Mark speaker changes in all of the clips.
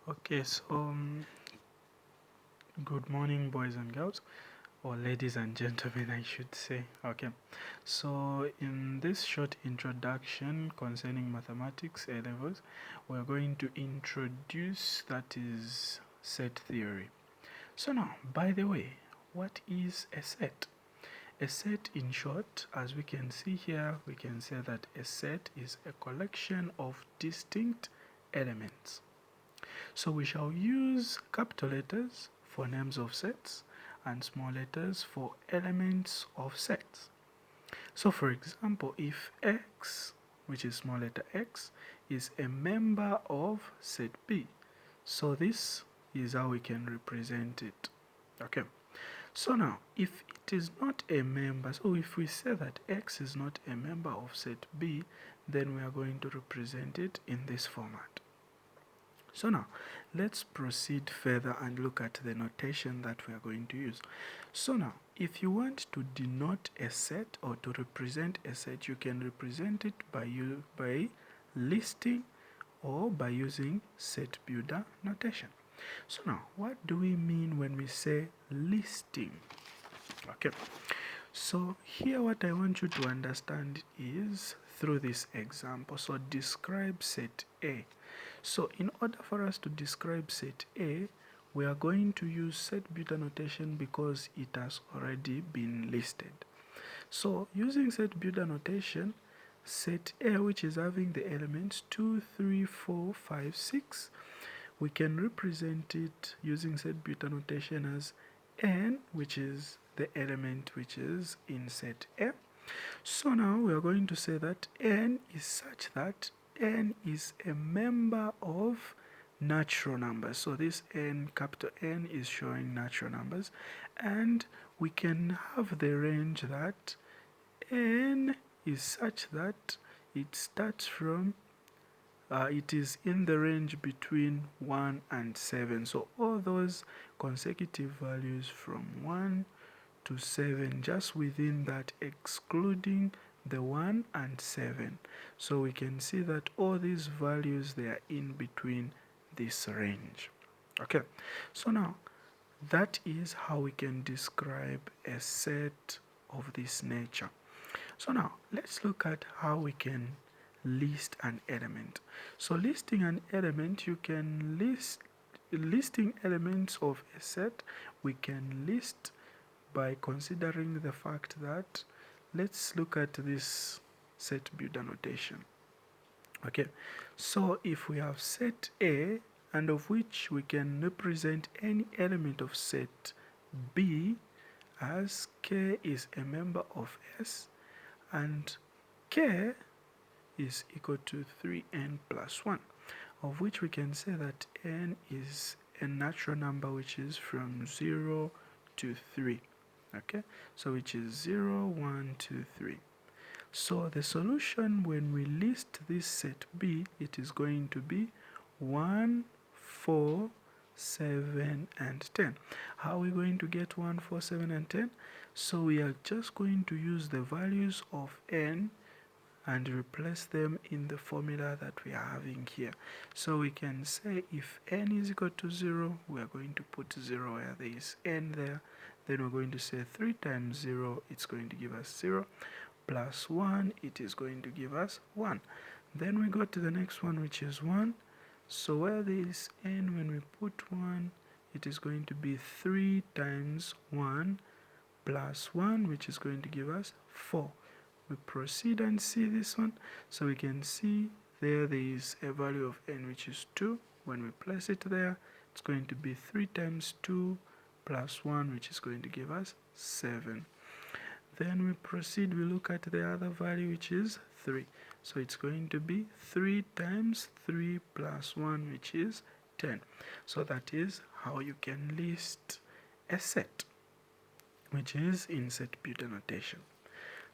Speaker 1: Okay, so good morning, boys and girls, or ladies and gentlemen, I should say. Okay, so in this short introduction concerning mathematics A levels, we're going to introduce that is set theory. So, now, by the way, what is a set? A set, in short, as we can see here, we can say that a set is a collection of distinct elements. So we shall use capital letters for names of sets and small letters for elements of sets. So for example, if X, which is small letter x, is a member of set B, so this is how we can represent it. Okay. So now, if it is not a member, so if we say that X is not a member of set B, then we are going to represent it in this format. So now, let's proceed further and look at the notation that we are going to use. So now, if you want to denote a set or to represent a set, you can represent it by listing or by using set builder notation. So now, what do we mean when we say listing? Okay, so here what I want you to understand is through this example. So describe set A. So in order for us to describe set A, we are going to use set builder notation because it has already been listed. So using set builder notation, set A, which is having the elements 2, 3, 4, 5, 6, we can represent it using set builder notation as n, which is the element which is in set A. So now we are going to say that n is such that n is a member of natural numbers. So this n, capital N, is showing natural numbers, and we can have the range that n is such that it starts from it is in the range between 1 and 7. So all those consecutive values from 1 to 7, just within that, excluding the 1 and 7. So we can see that all these values, they are in between this range. Okay, so now that is how we can describe a set of this nature. So now let's look at how we can list an element. So listing an element, you can listing elements of a set, we can list by considering the fact that, let's look at this set builder notation. Okay, so if we have set A, and of which we can represent any element of set B as K is a member of S, and K is equal to 3n plus 1, of which we can say that n is a natural number which is from 0 to 3. Okay, so which is 0, 1, 2, 3. So the solution when we list this set B, it is going to be 1, 4, 7, and 10. How are we going to get 1, 4, 7, and 10? So we are just going to use the values of n and replace them in the formula that we are having here. So we can say if n is equal to 0, we are going to put 0 where there is n there. Then we're going to say 3 times 0, it's going to give us 0, plus 1, it is going to give us 1. Then we go to the next one, which is 1. So where there is n, when we put 1, it is going to be 3 times 1 plus 1, which is going to give us 4. We proceed and see this one. So we can see there is a value of n which is 2. When we place it there, it's going to be 3 times 2 plus 1, which is going to give us 7. Then we proceed, we look at the other value, which is 3. So it's going to be 3 times 3 plus 1, which is 10. So that is how you can list a set, which is in set builder notation.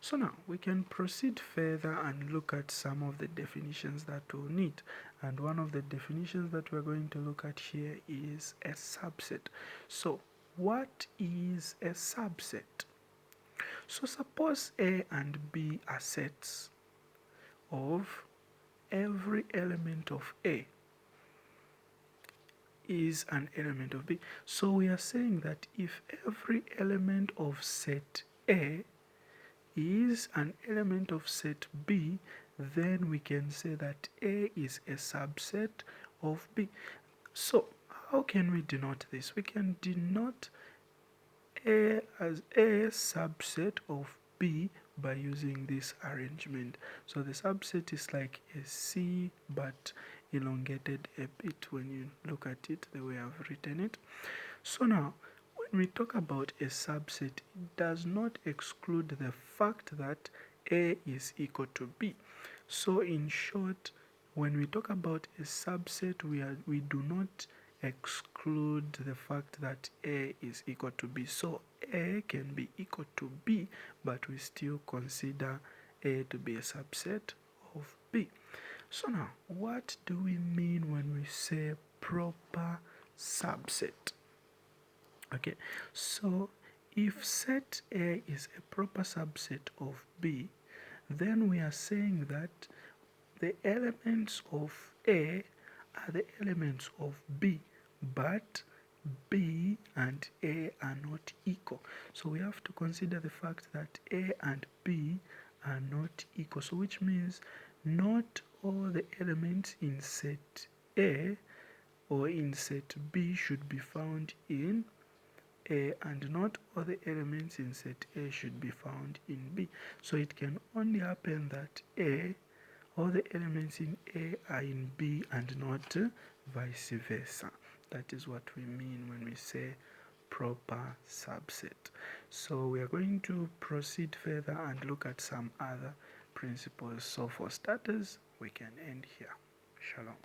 Speaker 1: So now we can proceed further and look at some of the definitions that we'll need. And one of the definitions that we're going to look at here is a subset. So what is a subset? So suppose A and B are sets of every element of A. is an element of B. So we are saying that if every element of set A is an element of set B, then we can say that A is a subset of B. So how can we denote this? We can denote A as A subset of B by using this arrangement. So the subset is like a C but elongated a bit when you look at it the way I've written it. So now when we talk about a subset, it does not exclude the fact that A is equal to B. So in short, when we talk about a subset, we do not exclude the fact that A is equal to B. So A can be equal to B, but we still consider A to be a subset of B. So now, what do we mean when we say proper subset? Okay, so if set A is a proper subset of B, then we are saying that the elements of A are the elements of B, but B and A are not equal. So we have to consider the fact that A and B are not equal. So which means not all the elements in set A or in set B should be found in A, and not all the elements in set A should be found in B. So it can only happen that all the elements in A are in B and not vice versa. That is what we mean when we say proper subset. So we are going to proceed further and look at some other principles. So for starters, we can end here. Shalom.